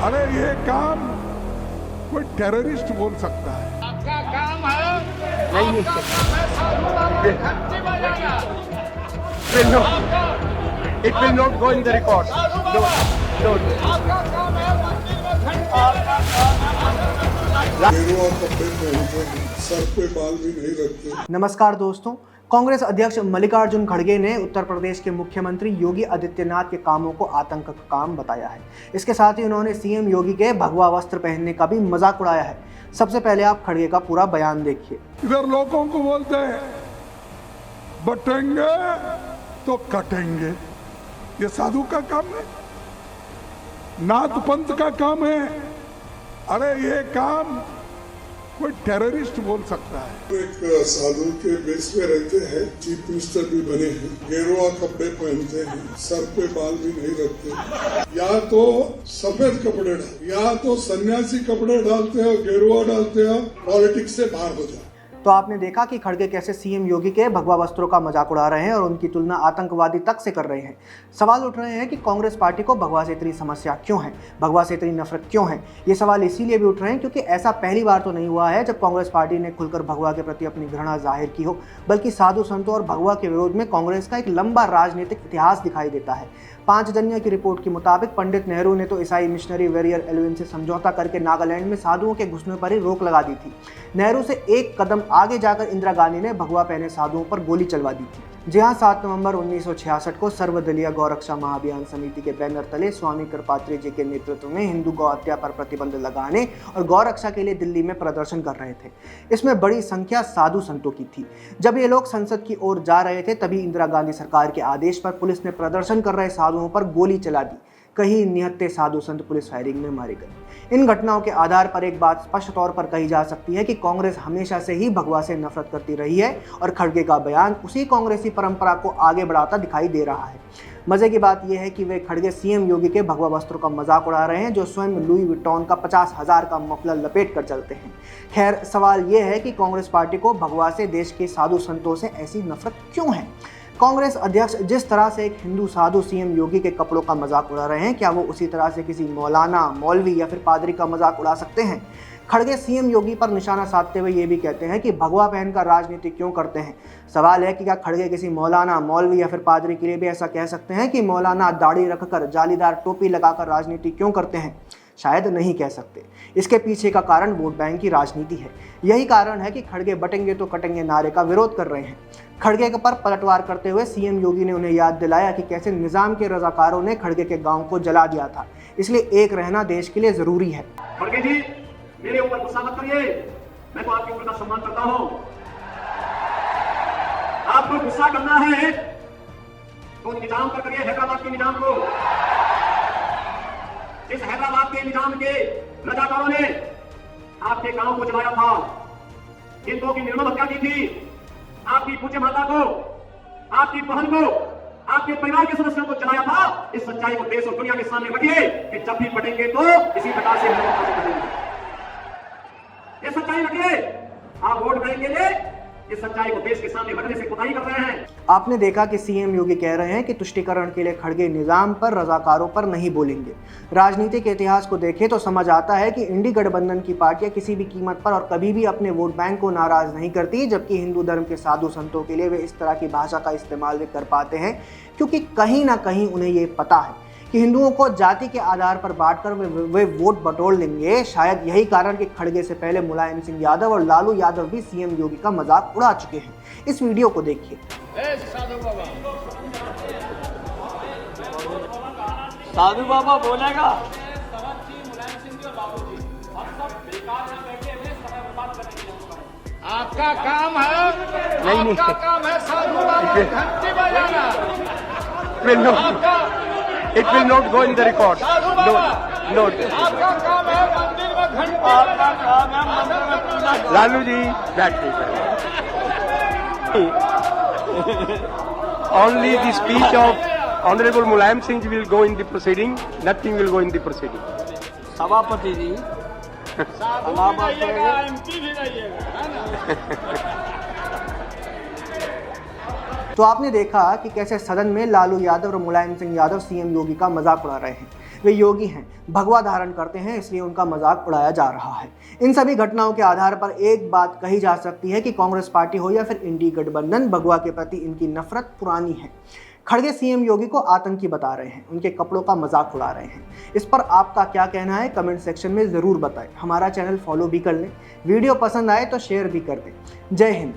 अरे ये काम कोई टेररिस्ट बोल सकता है। आपका काम है, नहीं आपका काम है साधु बाबा घंटी बजाना। It will not go in the record. Sadhu No, Baba, no. आपका काम है मंदिर में घंटी बजाना। गेरुआ कपड़े पहनते हैं, सर पे बाल भी नहीं रखते। नमस्कार दोस्तों, कांग्रेस अध्यक्ष मल्लिकार्जुन खड़गे ने उत्तर प्रदेश के मुख्यमंत्री योगी आदित्यनाथ के कामों को आतंक का काम बताया है। इसके साथ ही उन्होंने सीएम योगी के भगवा वस्त्र पहनने का भी मजाक उड़ाया है। सबसे पहले आप खड़गे का पूरा बयान देखिए। इधर लोगों को बोलते हैं बटेंगे तो कटेंगे, ये साधु का काम है, नाथ पंथ का काम है। अरे ये काम कोई टेररिस्ट बोल सकता है। एक साधु के बेस में रहते हैं, चीफ मिनिस्टर भी बने हैं, गेरुआ कपड़े पहनते हैं, सर पे बाल भी नहीं रखते। या तो सफेद कपड़े डाल, या तो सन्यासी कपड़े डालते हो, गेरुआ डालते हो, पॉलिटिक्स से बाहर हो जाओ। तो आपने देखा कि खड़गे कैसे सीएम योगी के भगवा वस्त्रों का मजाक उड़ा रहे हैं और उनकी तुलना आतंकवादी तक से कर रहे हैं। सवाल उठ रहे हैं कि कांग्रेस पार्टी को भगवा से इतनी समस्या क्यों है, भगवा से इतनी नफरत क्यों है। ये सवाल इसीलिए भी उठ रहे हैं क्योंकि ऐसा पहली बार तो नहीं हुआ है जब कांग्रेस पार्टी ने खुलकर भगवा के प्रति अपनी घृणा जाहिर की हो, बल्कि साधु संतों और भगवा के विरोध में कांग्रेस का एक लंबा राजनीतिक इतिहास दिखाई देता है। 5 जनिया की रिपोर्ट के मुताबिक पंडित नेहरू ने तो ईसाई मिशनरी वेरियर एलविन से समझौता करके नागालैंड में साधुओं के घुसने पर ही रोक लगा दी थी। नेहरू से एक कदम आगे जाकर इंदिरा गांधी ने भगवा पहने साधुओं पर गोली चलवा दी थी। जी हाँ, 7 नवंबर 1966 को सर्वदलीय गौरक्षा महाअभियान समिति के बैनर तले स्वामी कृपात्री जी के नेतृत्व में हिंदू गौ हत्या पर प्रतिबंध लगाने और गौरक्षा के लिए दिल्ली में प्रदर्शन कर रहे थे। इसमें बड़ी संख्या साधु संतों की थी। जब ये लोग संसद की ओर जा रहे थे तभी इंदिरा गांधी सरकार के आदेश पर पुलिस ने प्रदर्शन कर रहे साधुओं पर गोली चला दी। कई निहत्थे साधु संत पुलिस फायरिंग में मारे गए। इन घटनाओं के आधार पर एक बात स्पष्ट तौर पर कही जा सकती है कि कांग्रेस हमेशा से ही भगवा से नफरत करती रही है और खड़गे का बयान उसी कांग्रेसी परंपरा को आगे बढ़ाता दिखाई दे रहा है। मजे की बात यह है कि वे खड़गे सीएम योगी के भगवा वस्त्रों का मजाक उड़ा रहे हैं, जो स्वयं लुई विटॉन का 50,000 का मफलर लपेट कर चलते हैं। खैर, सवाल यह है कि कांग्रेस पार्टी को भगवा से देश के साधु संतों से ऐसी नफरत क्यों है। कांग्रेस अध्यक्ष जिस तरह से एक हिंदू साधु सीएम योगी के कपड़ों का मजाक उड़ा रहे हैं, क्या वो उसी तरह से किसी मौलाना, मौलवी या फिर पादरी का मजाक उड़ा सकते हैं। खड़गे सीएम योगी पर निशाना साधते हुए ये भी कहते हैं कि भगवा पहनकर राजनीति क्यों करते हैं। सवाल है कि क्या खड़गे किसी मौलाना, मौलवी या फिर पादरी के लिए भी ऐसा कह सकते हैं कि मौलाना दाढ़ी रखकर जालीदार टोपी लगाकर राजनीति क्यों करते हैं। शायद नहीं कह सकते। इसके पीछे का कारण वोट बैंक की राजनीति है। यही कारण है कि खड़गे बटेंगे तो कटेंगे नारे का विरोध कर रहे हैं। खड़गे पर पलटवार करते हुए सीएम योगी ने उन्हें याद दिलाया कि कैसे निजाम के रजाकारों ने खड़गे के गांव को जला दिया था, इसलिए एक रहना देश के लिए जरूरी है। खड़गे जी, मेरे ऊपर गुस्सा मत करिए, मैं तो आपके ऊपर का सम्मान करता हूं। आपको गुस्सा करना है तो निजाम पर करिए, हैदराबाद के निजाम को। इस हैदराबाद के निजाम के रजाकारों ने आपके गांव को जलाया था, हिंदुओं की निर्मम हत्या की थी, आपकी पूज्य माता को, आपकी बहन को, आपके परिवार के सदस्यों को जलाया था। इस सच्चाई को देश और दुनिया के सामने रखिए कि जब भी बटेंगे तो इसी प्रकार से हम लोग बटेंगे। ये सच्चाई रखिए, आप वोट बैंक के लिए इस सच्चाई को देश के सामने रखने से कोताही कर रहे हैं। आपने देखा कि सीएम योगी कह रहे हैं कि तुष्टीकरण के लिए खड़गे निजाम पर, रजाकारों पर नहीं बोलेंगे। राजनीति के इतिहास को देखें तो समझ आता है कि इंडी गठबंधन की पार्टियां किसी भी कीमत पर और कभी भी अपने वोट बैंक को नाराज नहीं करती, जबकि हिंदू धर्म के साधु संतों के लिए वे इस तरह की भाषा का इस्तेमाल भी कर पाते हैं, क्योंकि कहीं ना कहीं उन्हें ये पता है कि हिंदुओं को जाति के आधार पर बांटकर वे वोट बटोर लेंगे। शायद यही कारण कि खड़गे से पहले मुलायम सिंह यादव और लालू यादव भी सीएम योगी का मजाक उड़ा चुके हैं। इस वीडियो को देखिए। साधु बाबा बोलेगा। आपका काम है, नहीं। आपका काम है साधु बाबा घंटी बजाना। It will not go in the record. Sadhu No, Baba, no. आपका काम है मंदिर में घंटी बजाना। लालू जी, बैठिए। Only the speech of Honorable Mulayam Singh will go in the proceeding. Nothing will go in the proceeding. सभापति जी, साधु भी रहिएगा, एमपी भी रहिएगा, है ना। तो आपने देखा कि कैसे सदन में लालू यादव और मुलायम सिंह यादव सीएम योगी का मजाक उड़ा रहे हैं। वे योगी हैं, भगवा धारण करते हैं, इसलिए उनका मजाक उड़ाया जा रहा है। इन सभी घटनाओं के आधार पर एक बात कही जा सकती है कि कांग्रेस पार्टी हो या फिर इंडी गठबंधन, भगवा के प्रति इनकी नफरत पुरानी है। खड़गे सीएम योगी को आतंकी बता रहे हैं, उनके कपड़ों का मजाक उड़ा रहे हैं। इस पर आपका क्या कहना है कमेंट सेक्शन में ज़रूर बताएं। हमारा चैनल फॉलो भी कर लें, वीडियो पसंद आए तो शेयर भी कर दें। जय हिंद।